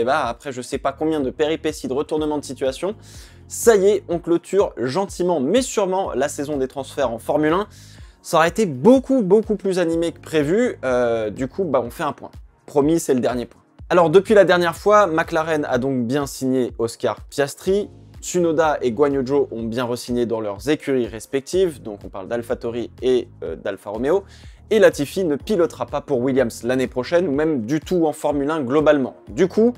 Après je sais pas combien de péripéties, de retournements de situation, ça y est, on clôture gentiment mais sûrement la saison des transferts en Formule 1. Ça aurait été beaucoup plus animé que prévu, du coup on fait un point. Promis, c'est le dernier point. Alors depuis la dernière fois, McLaren a donc bien signé Oscar Piastri, Tsunoda et Guanyu Zhou ont bien re-signé dans leurs écuries respectives, donc on parle d'AlphaTauri et d'Alfa Romeo, et Latifi ne pilotera pas pour Williams l'année prochaine, ou même du tout en Formule 1 globalement. Du coup,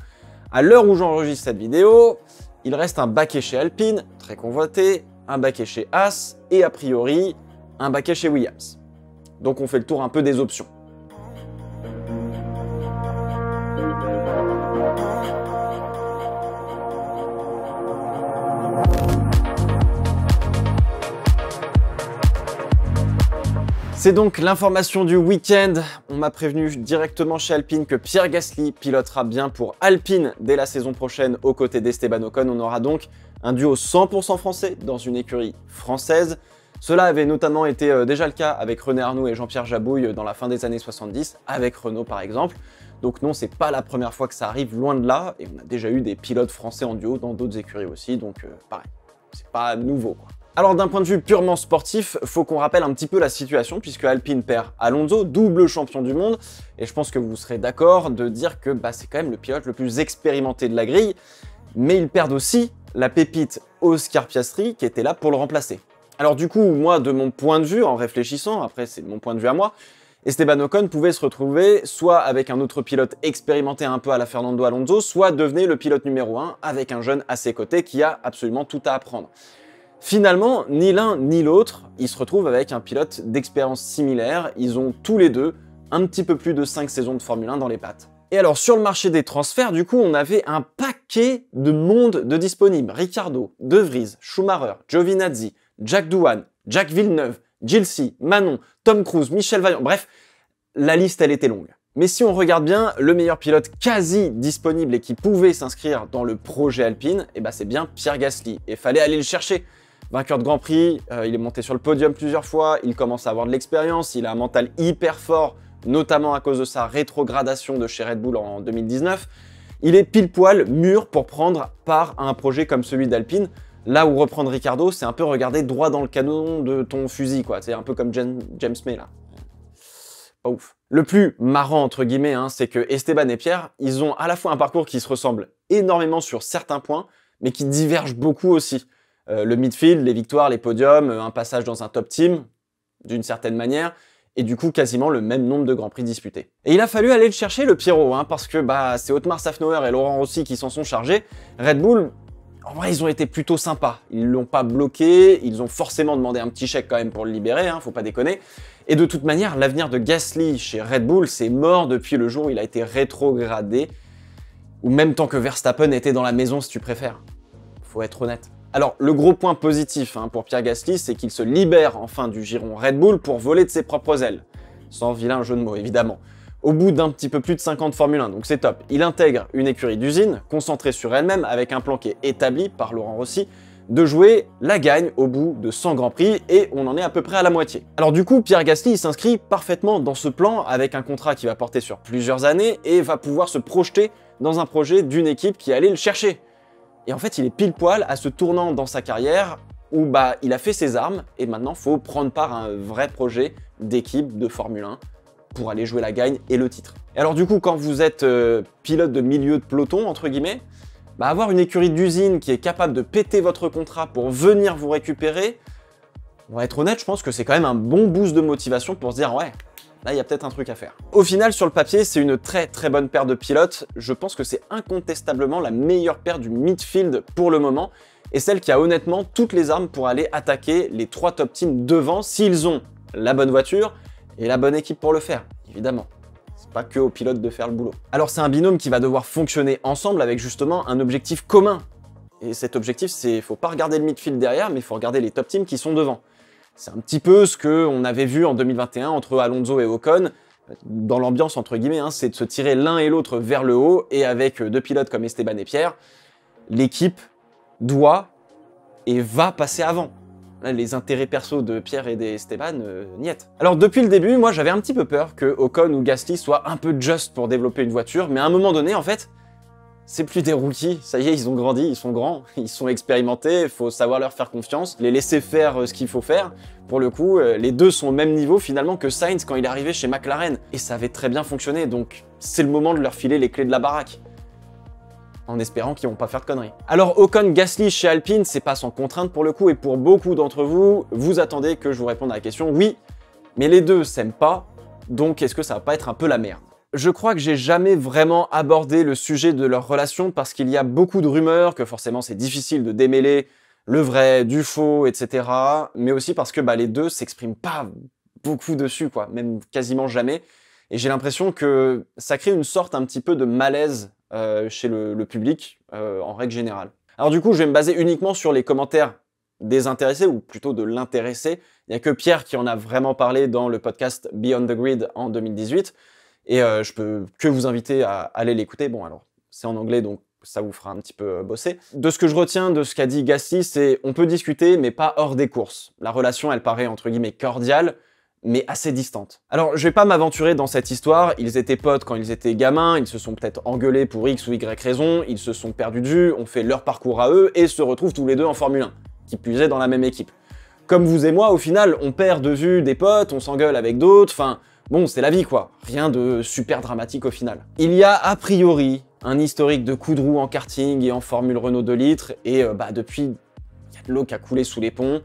à l'heure où j'enregistre cette vidéo, il reste un baquet chez Alpine, très convoité, un baquet chez Haas, et a priori, un baquet chez Williams. Donc on fait le tour un peu des options. C'est donc l'information du week-end. On m'a prévenu directement chez Alpine que Pierre Gasly pilotera bien pour Alpine dès la saison prochaine aux côtés d'Esteban Ocon. On aura donc un duo 100% français dans une écurie française. Cela avait notamment été déjà le cas avec René Arnoux et Jean-Pierre Jabouille dans la fin des années 70, avec Renault par exemple. Donc non, c'est pas la première fois que ça arrive, loin de là, et on a déjà eu des pilotes français en duo dans d'autres écuries aussi, donc pareil, c'est pas nouveau quoi. Alors d'un point de vue purement sportif, faut qu'on rappelle un petit peu la situation, puisque Alpine perd Alonso, double champion du monde, et je pense que vous serez d'accord de dire que c'est quand même le pilote le plus expérimenté de la grille, mais ils perdent aussi la pépite Oscar Piastri, qui était là pour le remplacer. Alors du coup, moi, de mon point de vue, en réfléchissant, après c'est mon point de vue à moi, Esteban Ocon pouvait se retrouver soit avec un autre pilote expérimenté un peu à la Fernando Alonso, soit devenir le pilote numéro 1 avec un jeune à ses côtés qui a absolument tout à apprendre. Finalement, ni l'un ni l'autre, ils se retrouvent avec un pilote d'expérience similaire, ils ont tous les deux un petit peu plus de 5 saisons de Formule 1 dans les pattes. Et alors sur le marché des transferts, du coup, on avait un paquet de monde de disponibles. Ricciardo, De Vries, Schumacher, Giovinazzi, Jack Doohan, Jack Villeneuve, Gilles, Manon, Tom Cruise, Michel Vaillant, bref, la liste elle était longue. Mais si on regarde bien, le meilleur pilote quasi disponible et qui pouvait s'inscrire dans le projet Alpine, c'est bien Pierre Gasly, et fallait aller le chercher. Vainqueur de Grand Prix, il est monté sur le podium plusieurs fois, il commence à avoir de l'expérience, il a un mental hyper fort, notamment à cause de sa rétrogradation de chez Red Bull en 2019. Il est pile poil mûr pour prendre part à un projet comme celui d'Alpine, là où reprendre Ricciardo, c'est un peu regarder droit dans le canon de ton fusil, quoi. C'est un peu comme James May, là. Pas ouf. Le plus marrant, entre guillemets, c'est que Esteban et Pierre, ils ont à la fois un parcours qui se ressemble énormément sur certains points, mais qui divergent beaucoup aussi. Le midfield, les victoires, les podiums, un passage dans un top team, d'une certaine manière, et du coup quasiment le même nombre de Grands Prix disputés. Et il a fallu aller le chercher, le Pierrot, parce que c'est Otmar Szafnauer et Laurent Rossi qui s'en sont chargés. Red Bull, en vrai, ils ont été plutôt sympas. Ils l'ont pas bloqué, ils ont forcément demandé un petit chèque quand même pour le libérer, faut pas déconner. Et de toute manière, l'avenir de Gasly chez Red Bull, c'est mort depuis le jour où il a été rétrogradé, ou même tant que Verstappen était dans la maison si tu préfères. Faut être honnête. Alors, le gros point positif pour Pierre Gasly, c'est qu'il se libère enfin du giron Red Bull pour voler de ses propres ailes. Sans vilain jeu de mots, évidemment. Au bout d'un petit peu plus de 50 Formule 1, donc c'est top. Il intègre une écurie d'usine, concentrée sur elle-même, avec un plan qui est établi par Laurent Rossi, de jouer la gagne au bout de 100 Grands Prix, et on en est à peu près à la moitié. Alors du coup, Pierre Gasly s'inscrit parfaitement dans ce plan, avec un contrat qui va porter sur plusieurs années, et va pouvoir se projeter dans un projet d'une équipe qui allait le chercher. Et en fait, il est pile poil à ce tournant dans sa carrière où il a fait ses armes et maintenant, faut prendre part à un vrai projet d'équipe de Formule 1 pour aller jouer la gagne et le titre. Et alors du coup, quand vous êtes pilote de milieu de peloton, entre guillemets, avoir une écurie d'usine qui est capable de péter votre contrat pour venir vous récupérer, on va être honnête, je pense que c'est quand même un bon boost de motivation pour se dire « ouais, là, il y a peut-être un truc à faire. » Au final, sur le papier, c'est une très bonne paire de pilotes. Je pense que c'est incontestablement la meilleure paire du midfield pour le moment, et celle qui a honnêtement toutes les armes pour aller attaquer les 3 top teams devant s'ils ont la bonne voiture et la bonne équipe pour le faire, évidemment. C'est pas que aux pilotes de faire le boulot. Alors c'est un binôme qui va devoir fonctionner ensemble avec justement un objectif commun. Et cet objectif, c'est, faut pas regarder le midfield derrière, mais il faut regarder les top teams qui sont devant. C'est un petit peu ce qu'on avait vu en 2021 entre Alonso et Ocon, dans l'ambiance entre guillemets, c'est de se tirer l'un et l'autre vers le haut, et avec 2 pilotes comme Esteban et Pierre, l'équipe doit et va passer avant. Là, les intérêts perso de Pierre et d'Esteban, niet. Alors depuis le début, moi j'avais un petit peu peur que Ocon ou Gasly soient un peu just pour développer une voiture, mais à un moment donné, en fait, c'est plus des rookies, ça y est, ils ont grandi, ils sont grands, ils sont expérimentés, il faut savoir leur faire confiance, les laisser faire ce qu'il faut faire. Pour le coup, les deux sont au même niveau finalement que Sainz quand il est arrivé chez McLaren, et ça avait très bien fonctionné, donc c'est le moment de leur filer les clés de la baraque. En espérant qu'ils vont pas faire de conneries. Alors Ocon Gasly chez Alpine, c'est pas sans contrainte pour le coup, et pour beaucoup d'entre vous, vous attendez que je vous réponde à la question, oui, mais les deux s'aiment pas, donc est-ce que ça va pas être un peu la merde? Je crois que j'ai jamais vraiment abordé le sujet de leur relation parce qu'il y a beaucoup de rumeurs, que forcément c'est difficile de démêler le vrai, du faux, etc. Mais aussi parce que les deux s'expriment pas beaucoup dessus, quoi, même quasiment jamais. Et j'ai l'impression que ça crée une sorte un petit peu de malaise chez le public, en règle générale. Alors du coup, je vais me baser uniquement sur les commentaires des intéressés, ou plutôt de l'intéressé. Il n'y a que Pierre qui en a vraiment parlé dans le podcast Beyond the Grid en 2018. Et je peux que vous inviter à aller l'écouter. Bon, alors, c'est en anglais, donc ça vous fera un petit peu bosser. De ce que je retiens de ce qu'a dit Gasly, c'est on peut discuter, mais pas hors des courses. La relation, elle paraît entre guillemets cordiale, mais assez distante. Alors, je vais pas m'aventurer dans cette histoire. Ils étaient potes quand ils étaient gamins, ils se sont peut-être engueulés pour X ou Y raison, ils se sont perdus de vue, ont fait leur parcours à eux, et se retrouvent tous les deux en Formule 1, qui plus est dans la même équipe. Comme vous et moi, au final, on perd de vue des potes, on s'engueule avec d'autres, enfin... Bon, c'est la vie quoi, rien de super dramatique au final. Il y a a priori un historique de coups de roue en karting et en Formule Renault 2 litres, et depuis, il y a de l'eau qui a coulé sous les ponts,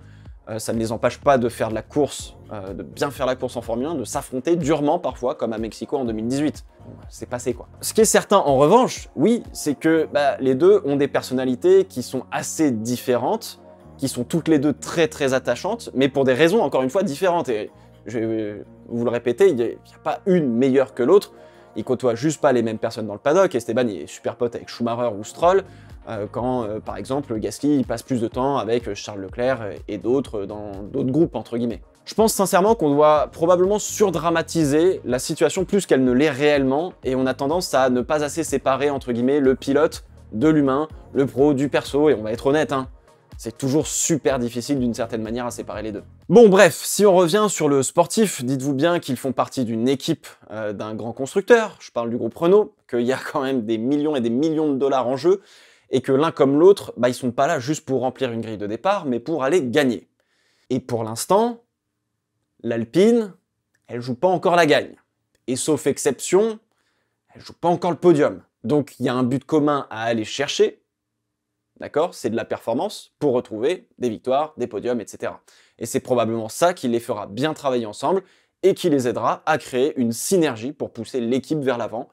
ça ne les empêche pas de faire de la course, de bien faire la course en Formule 1, de s'affronter durement parfois, comme à Mexico en 2018. C'est passé quoi. Ce qui est certain en revanche, oui, c'est que les deux ont des personnalités qui sont assez différentes, qui sont toutes les deux très très attachantes, mais pour des raisons encore une fois différentes. Et je vais vous le répéter, il n'y a pas une meilleure que l'autre, ils côtoient juste pas les mêmes personnes dans le paddock. Esteban il est super pote avec Schumacher ou Stroll, quand par exemple Gasly il passe plus de temps avec Charles Leclerc et d'autres dans d'autres groupes entre guillemets. Je pense sincèrement qu'on doit probablement surdramatiser la situation plus qu'elle ne l'est réellement, et on a tendance à ne pas assez séparer entre guillemets le pilote de l'humain, le pro du perso, et on va être honnête, hein. C'est toujours super difficile d'une certaine manière à séparer les deux. Bon bref, si on revient sur le sportif, dites-vous bien qu'ils font partie d'une équipe d'un grand constructeur, je parle du groupe Renault, qu'il y a quand même des millions et des millions de dollars en jeu, et que l'un comme l'autre, ils sont pas là juste pour remplir une grille de départ, mais pour aller gagner. Et pour l'instant, l'Alpine, elle joue pas encore la gagne. Et sauf exception, elle joue pas encore le podium. Donc il y a un but commun à aller chercher, d'accord? C'est de la performance pour retrouver des victoires, des podiums, etc. Et c'est probablement ça qui les fera bien travailler ensemble et qui les aidera à créer une synergie pour pousser l'équipe vers l'avant.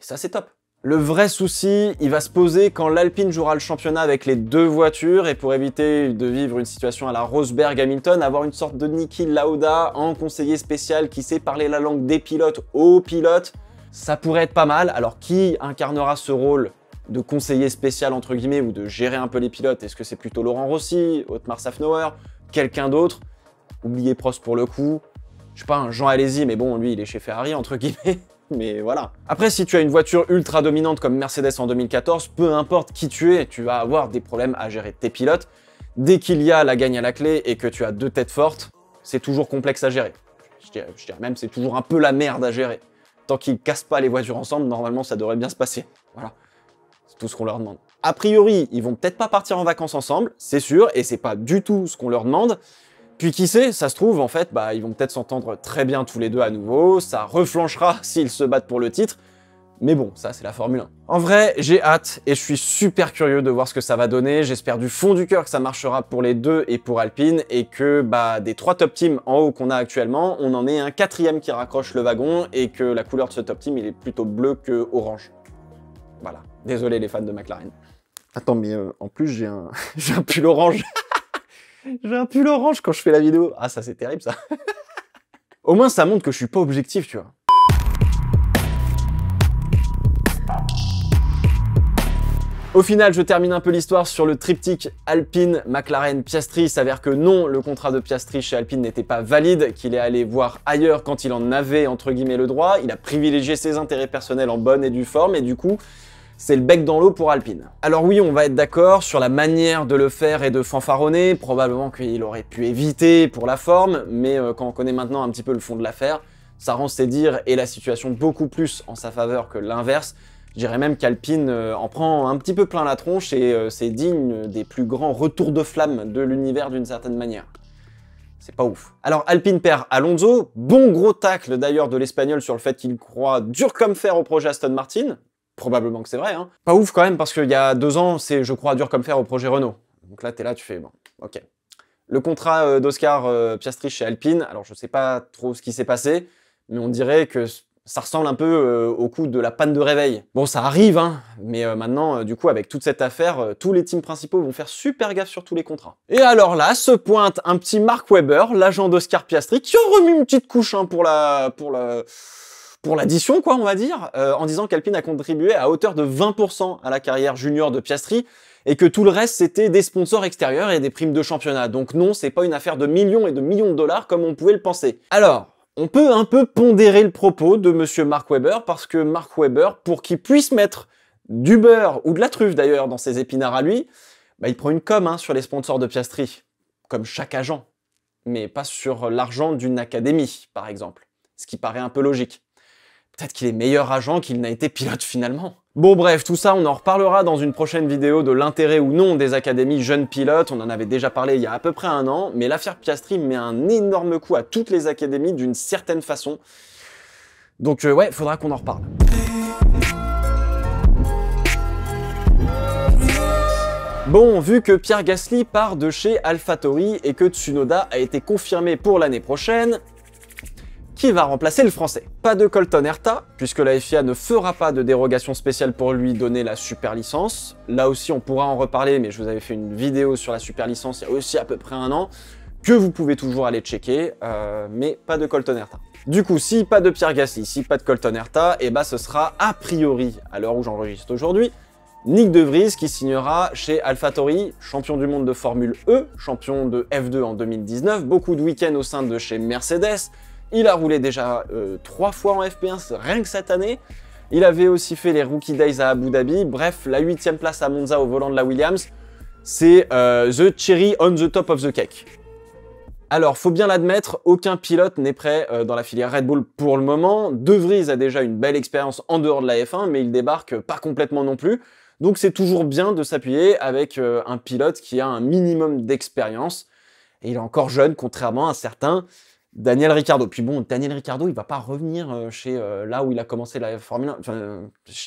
Et ça, c'est top. Le vrai souci, il va se poser quand l'Alpine jouera le championnat avec les deux voitures, et pour éviter de vivre une situation à la Rosberg-Hamilton, avoir une sorte de Niki Lauda en conseiller spécial qui sait parler la langue des pilotes aux pilotes, ça pourrait être pas mal. Alors qui incarnera ce rôle de conseiller spécial entre guillemets, ou de gérer un peu les pilotes? Est-ce que c'est plutôt Laurent Rossi, Otmar Szafnauer, quelqu'un d'autre? Oubliez Prost pour le coup, je sais pas, un Jean Alesi, mais bon, lui il est chez Ferrari entre guillemets, mais voilà. Après, si tu as une voiture ultra dominante comme Mercedes en 2014, peu importe qui tu es, tu vas avoir des problèmes à gérer tes pilotes. Dès qu'il y a la gagne à la clé et que tu as deux têtes fortes, c'est toujours complexe à gérer. Je dirais même c'est toujours un peu la merde à gérer. Tant qu'ils cassent pas les voitures ensemble, normalement ça devrait bien se passer. Voilà. C'est tout ce qu'on leur demande. A priori, ils vont peut-être pas partir en vacances ensemble, c'est sûr, et c'est pas du tout ce qu'on leur demande. Puis qui sait, ça se trouve, en fait, ils vont peut-être s'entendre très bien tous les deux à nouveau, ça reflanchera s'ils se battent pour le titre, mais bon, ça c'est la Formule 1. En vrai, j'ai hâte, et je suis super curieux de voir ce que ça va donner, j'espère du fond du cœur que ça marchera pour les deux et pour Alpine, et que des 3 top teams en haut qu'on a actuellement, on en ait un 4e qui raccroche le wagon, et que la couleur de ce top team, il est plutôt bleu que orange. Voilà, désolé les fans de McLaren. Attends, mais en plus j'ai un pull orange. J'ai un pull orange quand je fais la vidéo. Ah, ça c'est terrible ça. Au moins ça montre que je suis pas objectif, tu vois. Au final, je termine un peu l'histoire sur le triptyque Alpine, McLaren, Piastri. Il s'avère que non, le contrat de Piastri chez Alpine n'était pas valide, qu'il est allé voir ailleurs quand il en avait entre guillemets le droit. Il a privilégié ses intérêts personnels en bonne et due forme, et du coup, c'est le bec dans l'eau pour Alpine. Alors oui, on va être d'accord sur la manière de le faire et de fanfaronner, probablement qu'il aurait pu éviter pour la forme, mais quand on connaît maintenant un petit peu le fond de l'affaire, ça rend ses dires et la situation beaucoup plus en sa faveur que l'inverse. Je dirais même qu'Alpine en prend un petit peu plein la tronche et c'est digne des plus grands retours de flamme de l'univers d'une certaine manière. C'est pas ouf. Alors Alpine perd Alonso, bon gros tacle d'ailleurs de l'Espagnol sur le fait qu'il croit dur comme fer au projet Aston Martin. Probablement que c'est vrai, hein. Pas ouf quand même parce qu'il y a 2 ans, c'est je crois dur comme fer au projet Renault. Donc là t'es là, tu fais bon, ok. Le contrat d'Oscar Piastri chez Alpine, alors je sais pas trop ce qui s'est passé, mais on dirait que ça ressemble un peu au coup de la panne de réveil. Bon, ça arrive, hein, mais maintenant, du coup, avec toute cette affaire, tous les teams principaux vont faire super gaffe sur tous les contrats. Et alors là, se pointe un petit Mark Webber, l'agent d'Oscar Piastri, qui a remis une petite couche hein, pour l'addition, quoi, on va dire, en disant qu'Alpine a contribué à hauteur de 20% à la carrière junior de Piastri, et que tout le reste, c'était des sponsors extérieurs et des primes de championnat. Donc non, c'est pas une affaire de millions et de millions de dollars comme on pouvait le penser. Alors, on peut un peu pondérer le propos de monsieur Mark Webber, parce que Mark Webber, pour qu'il puisse mettre du beurre, ou de la truffe d'ailleurs, dans ses épinards à lui, bah, il prend une com hein, sur les sponsors de Piastri, comme chaque agent, mais pas sur l'argent d'une académie, par exemple, ce qui paraît un peu logique. Peut-être qu'il est meilleur agent qu'il n'a été pilote finalement. Bon bref, tout ça on en reparlera dans une prochaine vidéo de l'intérêt ou non des académies jeunes pilotes, on en avait déjà parlé il y a à peu près 1 an, mais l'affaire Piastri met un énorme coup à toutes les académies d'une certaine façon. Donc ouais, faudra qu'on en reparle. Bon, vu que Pierre Gasly part de chez AlphaTauri et que Tsunoda a été confirmé pour l'année prochaine, qui va remplacer le français? Pas de Colton Herta, puisque la FIA ne fera pas de dérogation spéciale pour lui donner la super licence. Là aussi, on pourra en reparler, mais je vous avais fait une vidéo sur la super licence il y a aussi à peu près 1 an, que vous pouvez toujours aller checker, mais pas de Colton Herta. Du coup, si pas de Pierre Gasly, si pas de Colton Herta, et bah ce sera a priori, à l'heure où j'enregistre aujourd'hui, Nyck De Vries qui signera chez AlphaTauri, champion du monde de Formule E, champion de F2 en 2019, beaucoup de week-ends au sein de chez Mercedes. Il a roulé déjà 3 fois en FP1 rien que cette année. Il avait aussi fait les Rookie Days à Abu Dhabi. Bref, la 8e place à Monza au volant de la Williams, c'est the cherry on the top of the cake. Alors, faut bien l'admettre, aucun pilote n'est prêt dans la filière Red Bull pour le moment. De Vries a déjà une belle expérience en dehors de la F1, mais il débarque pas complètement non plus. Donc c'est toujours bien de s'appuyer avec un pilote qui a un minimum d'expérience. Et il est encore jeune, contrairement à certains Daniel Ricciardo. Puis bon, Daniel Ricciardo, il va pas revenir chez là où il a commencé la Formule 1. Enfin,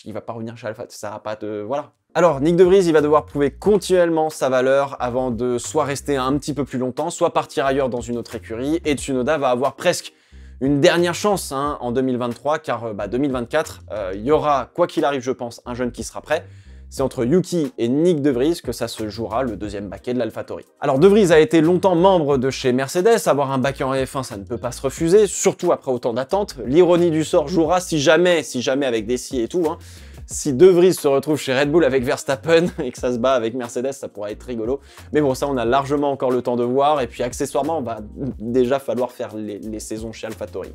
il va pas revenir chez Alpha, ça va pas de... Voilà. Alors, Nyck De Vries, il va devoir prouver continuellement sa valeur avant de soit rester un petit peu plus longtemps, soit partir ailleurs dans une autre écurie. Et Tsunoda va avoir presque une dernière chance hein, en 2023, car 2024, il y aura, quoi qu'il arrive, je pense, un jeune qui sera prêt. C'est entre Yuki et Nyck De Vries que ça se jouera, le 2e baquet de l'AlphaTauri. Alors De Vries a été longtemps membre de chez Mercedes, avoir un baquet en F1 ça ne peut pas se refuser, surtout après autant d'attentes. L'ironie du sort jouera si jamais avec des si et tout, hein, si De Vries se retrouve chez Red Bull avec Verstappen et que ça se bat avec Mercedes, ça pourrait être rigolo. Mais bon, ça on a largement encore le temps de voir, et puis accessoirement, va déjà falloir faire les saisons chez AlphaTauri.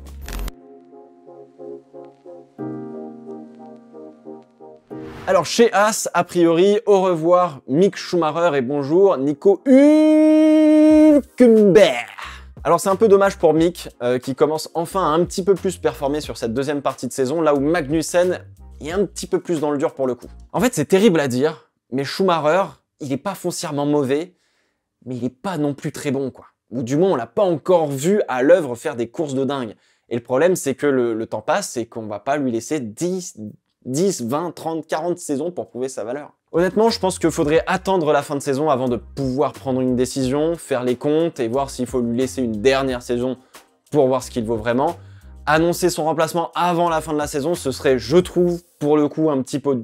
Alors chez Haas, a priori, au revoir Mick Schumacher et bonjour Nico Hülkenberg. Alors c'est un peu dommage pour Mick, qui commence enfin à un petit peu plus performer sur cette 2e partie de saison, là où Magnussen est un petit peu plus dans le dur pour le coup. En fait c'est terrible à dire, mais Schumacher, il est pas foncièrement mauvais, mais il est pas non plus très bon quoi. Ou du moins on l'a pas encore vu à l'œuvre faire des courses de dingue. Et le problème c'est que le temps passe et qu'on va pas lui laisser 10, 20, 30, 40 saisons pour prouver sa valeur. Honnêtement, je pense qu'il faudrait attendre la fin de saison avant de pouvoir prendre une décision, faire les comptes et voir s'il faut lui laisser une dernière saison pour voir ce qu'il vaut vraiment. Annoncer son remplacement avant la fin de la saison, ce serait, je trouve, pour le coup, un petit peu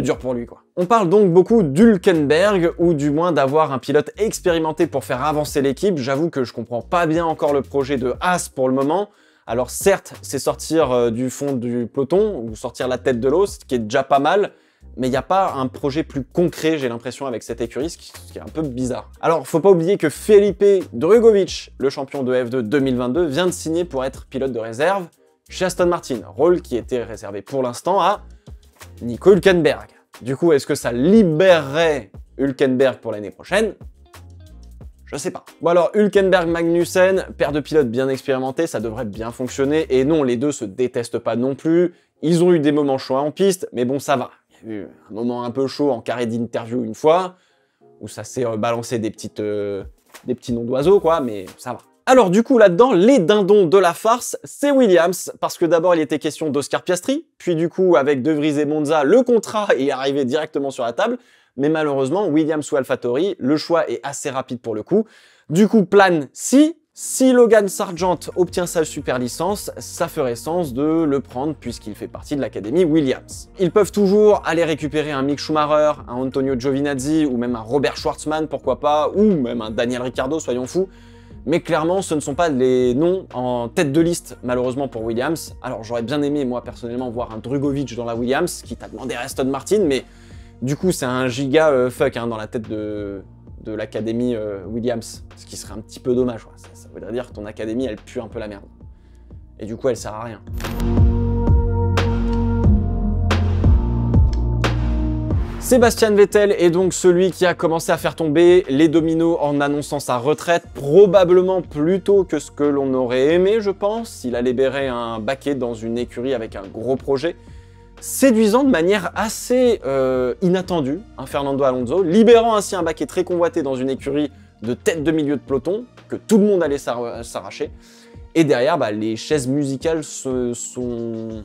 dur pour lui, quoi. On parle donc beaucoup d'Hülkenberg, ou du moins d'avoir un pilote expérimenté pour faire avancer l'équipe. J'avoue que je comprends pas bien encore le projet de Haas pour le moment. Alors certes, c'est sortir du fond du peloton, ou sortir la tête de l'eau, ce qui est déjà pas mal, mais il n'y a pas un projet plus concret, j'ai l'impression, avec cette écurie, ce qui est un peu bizarre. Alors, faut pas oublier que Felipe Drugovich, le champion de F2 2022, vient de signer pour être pilote de réserve chez Aston Martin, rôle qui était réservé pour l'instant à Nico Hülkenberg. Du coup, est-ce que ça libérerait Hülkenberg pour l'année prochaine? Je sais pas. Bon alors, Hülkenberg-Magnussen, paire de pilotes bien expérimentés, ça devrait bien fonctionner. Et non, les deux se détestent pas non plus. Ils ont eu des moments chauds en piste, mais bon, ça va. Il y a eu un moment un peu chaud en carré d'interview une fois, où ça s'est balancé des petits noms d'oiseaux, quoi, mais ça va. Alors du coup, là-dedans, les dindons de la farce, c'est Williams, parce que d'abord, il était question d'Oscar Piastri, puis du coup, avec De Vries et Monza, le contrat est arrivé directement sur la table, mais malheureusement, Williams ou AlphaTauri, le choix est assez rapide pour le coup. Du coup, plan si Logan Sargent obtient sa super licence, ça ferait sens de le prendre puisqu'il fait partie de l'académie Williams. Ils peuvent toujours aller récupérer un Mick Schumacher, un Antonio Giovinazzi ou même un Robert Schwartzman, pourquoi pas, ou même un Daniel Ricciardo, soyons fous. Mais clairement, ce ne sont pas les noms en tête de liste, malheureusement pour Williams. Alors j'aurais bien aimé, moi personnellement, voir un Drugovich dans la Williams, qui t'a demandé à Aston Martin, mais du coup c'est un giga fuck hein, dans la tête de l'académie Williams, ce qui serait un petit peu dommage. Ouais. Ça voudrait dire que ton académie, elle pue un peu la merde. Et du coup, elle sert à rien. Sébastien Vettel est donc celui qui a commencé à faire tomber les dominos en annonçant sa retraite, probablement plus tôt que ce que l'on aurait aimé, je pense. Il a libéré un baquet dans une écurie avec un gros projet, séduisant de manière assez inattendue, hein, Fernando Alonso, libérant ainsi un baquet très convoité dans une écurie de tête de milieu de peloton, que tout le monde allait s'arracher. Et derrière, bah, les chaises musicales se sont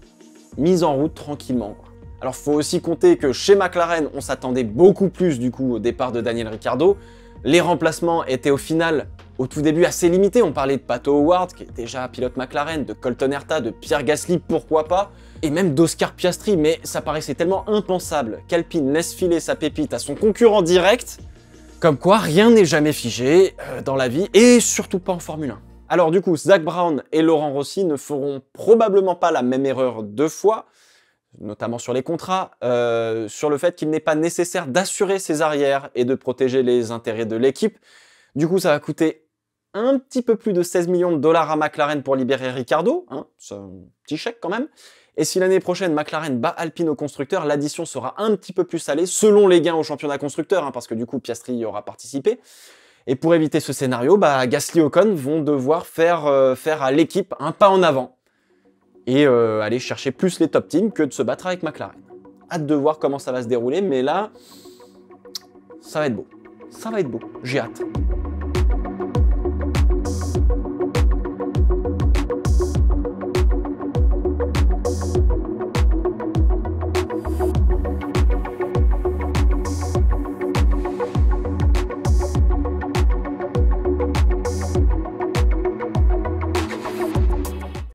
mises en route tranquillement, quoi. Alors, faut aussi compter que chez McLaren, on s'attendait beaucoup plus du coup au départ de Daniel Ricciardo. Les remplacements étaient au final, au tout début, assez limités. On parlait de Pato O'Ward, qui est déjà pilote McLaren, de Colton Herta, de Pierre Gasly, pourquoi pas, et même d'Oscar Piastri, mais ça paraissait tellement impensable qu'Alpine laisse filer sa pépite à son concurrent direct, comme quoi rien n'est jamais figé dans la vie, et surtout pas en Formule 1. Alors du coup, Zak Brown et Laurent Rossi ne feront probablement pas la même erreur deux fois, notamment sur les contrats, sur le fait qu'il n'est pas nécessaire d'assurer ses arrières et de protéger les intérêts de l'équipe. Du coup, ça va coûter un petit peu plus de 16 millions de dollars à McLaren pour libérer Ricciardo, hein, c'est un petit chèque quand même. Et si l'année prochaine McLaren bat Alpine au constructeur, l'addition sera un petit peu plus salée, selon les gains au championnat constructeur, hein, parce que du coup Piastri y aura participé. Et pour éviter ce scénario, bah, Gasly et Ocon vont devoir faire à l'équipe un pas en avant et aller chercher plus les top teams que de se battre avec McLaren. Hâte de voir comment ça va se dérouler, mais là, ça va être beau. Ça va être beau, j'ai hâte.